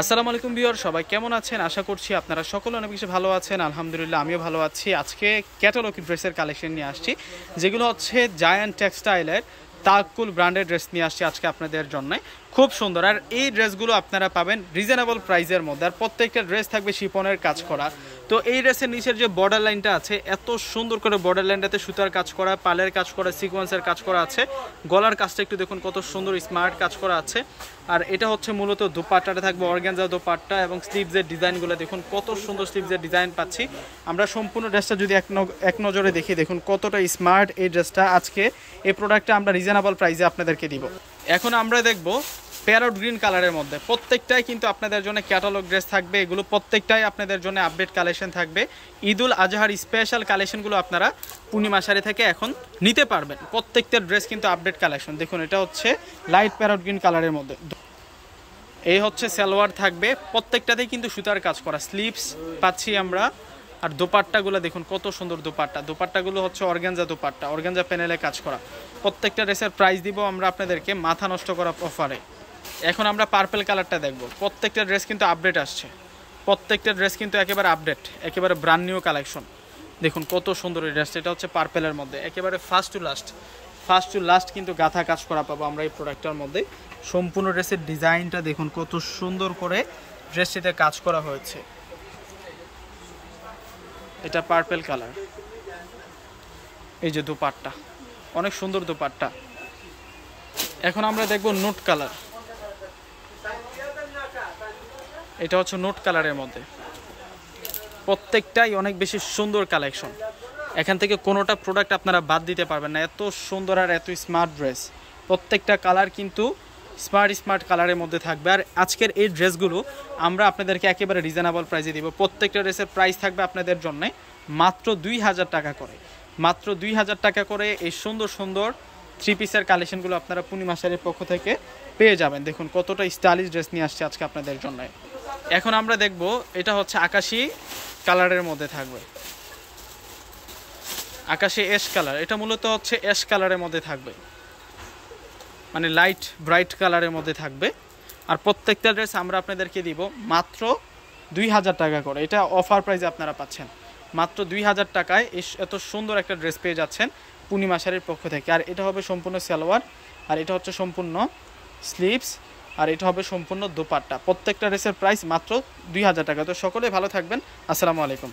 আসসালামু আলাইকুম ভিউয়ার, সবাই কেমন আছেন? আশা করছি আপনারা সকলে অনেক বেশি ভালো আছেন। আলহামদুলিল্লাহ আমিও ভালো আছি। আজকে ক্যাটালগ ড্রেসের কালেকশন নিয়ে আসছি, যেগুলো হচ্ছে জায়ান্ট টেক্সটাইলের তাকুল ব্র্যান্ডের ড্রেস নিয়ে আসছি আজকে আপনাদের জন্য। খুব সুন্দর, আর এই ড্রেসগুলো আপনারা পাবেন রিজনেবল প্রাইসের মধ্যে, আর প্রত্যেকটা ড্রেস থাকবে শিপনের কাজ করা। তো এই ড্রেসের নিচের যে বর্ডার লাইনটা আছে, এত সুন্দর করে বর্ডার লাইনটাতে সুতার কাজ করা, পালের কাজ করা, সিকোয়েন্সের কাজ করা আছে। গলার কাজটা একটু দেখুন, কত সুন্দর স্মার্ট কাজ করা আছে। আর এটা হচ্ছে মূলত দোপাট্টাটা থাকবে অর্গানজা দোপাট্টা, এবং স্লিভসের ডিজাইনগুলো দেখুন, কত সুন্দর স্লিভসের ডিজাইন পাচ্ছি আমরা। সম্পূর্ণ ড্রেসটা যদি এক নজরে দেখি, দেখুন কতটা স্মার্ট এই ড্রেসটা। আজকে এই প্রোডাক্টটা আমরা রিজনেবল প্রাইসে আপনাদেরকে দিব। এখন আমরা দেখব প্যারট গ্রিন কালারের মধ্যে, প্রত্যেকটাই কিন্তু আপনাদের জন্য ক্যাটালগ ড্রেস থাকবে। এগুলো প্রত্যেকটাই আপনাদের জন্য আপডেট কালেকশন থাকবে। ঈদুল আজহার স্পেশাল কালেকশনগুলো আপনারা পূর্ণিমা শাড়ি থেকে এখন নিতে পারবেন। প্রত্যেকটা ড্রেস কিন্তু আপডেট কালেকশন। দেখুন, এটা হচ্ছে লাইট প্যারট গ্রিন কালারের মধ্যে, এই হচ্ছে সালোয়ার থাকবে। প্রত্যেকটাতেই কিন্তু সুতার কাজ করা, স্লিভস পাচ্ছি আমরা। আর দোপাট্টাগুলো দেখুন, কত সুন্দর দোপাট্টা। দোপাট্টাগুলো হচ্ছে অর্গানজা দোপাট্টা, অর্গানজা প্যানেলে কাজ করা। প্রত্যেকটা ড্রেসের প্রাইস দিব আমরা আপনাদেরকে মাথা নষ্ট করা অফারে। এখন আমরা পার্পেল কালারটা দেখব। প্রত্যেকটা ড্রেস কিন্তু আপডেট আসছে, প্রত্যেকটা ড্রেস কিন্তু একেবারে আপডেট, একেবারে ব্র্যান্ড নিউ কালেকশন। দেখুন কত সুন্দর এই ড্রেসটা। এটা হচ্ছে পার্পেলের মধ্যে, একেবারে ফার্স্ট টু লাস্ট কিন্তু গাঁথা কাজ করা পাবো আমরা এই প্রোডাক্টটার মধ্যে। সম্পূর্ণ ড্রেসের ডিজাইনটা দেখুন, কত সুন্দর করে ড্রেসটিতে কাজ করা হয়েছে। এটা পার্পেল কালার, এই যে দোপাট্টা, অনেক সুন্দর দোপাট্টা। এখন আমরা দেখব নোট কালার। এটা হচ্ছে নোট কালারের মধ্যে, প্রত্যেকটাই অনেক বেশি সুন্দর কালেকশন। এখান থেকে কোনোটা প্রোডাক্ট আপনারা বাদ দিতে পারবেন না, এত সুন্দর আর এত স্মার্ট ড্রেস। প্রত্যেকটা কালার কিন্তু স্মার্ট কালারের মধ্যে থাকবে। আর আজকের এই ড্রেসগুলো আমরা আপনাদেরকে একেবারে রিজনেবল প্রাইসে দিব। প্রত্যেকটা ড্রেসের প্রাইস থাকবে আপনাদের জন্য মাত্র 2000 টাকা করে, মাত্র 2000 টাকা করে। এই সুন্দর সুন্দর থ্রি পিসের কালেকশনগুলো আপনারা পূর্ণিমা শাড়ির পক্ষ থেকে পেয়ে যাবেন। দেখুন কতটা স্টাইলিশ ড্রেস নিয়ে আসছে আজকে আপনাদের জন্য। এখন আমরা দেখব, এটা হচ্ছে আকাশি কালারের মধ্যে থাকবে, আকাশি অ্যাশ কালার। এটা মূলত হচ্ছে অ্যাশ কালারের মধ্যে থাকবে, মানে লাইট ব্রাইট কালারের মধ্যে থাকবে। আর প্রত্যেকটা ড্রেস আমরা আপনাদেরকে দিব মাত্র 2000 টাকা করে। এটা অফার প্রাইসে আপনারা পাচ্ছেন মাত্র 2000 টাকায়। এত সুন্দর একটা ড্রেস পেয়ে যাচ্ছেন পূর্ণিমা শাড়ির পক্ষ থেকে। আর এটা হবে সম্পূর্ণ সালোয়ার, আর এটা হচ্ছে সম্পূর্ণ স্লিভস, আর এটা হবে সম্পূর্ণ দোপাট্টা। প্রত্যেকটা ড্রেসের প্রাইস মাত্র 2000 টাকা। তো সকলে ভালো থাকবেন। আসসালামু আলাইকুম।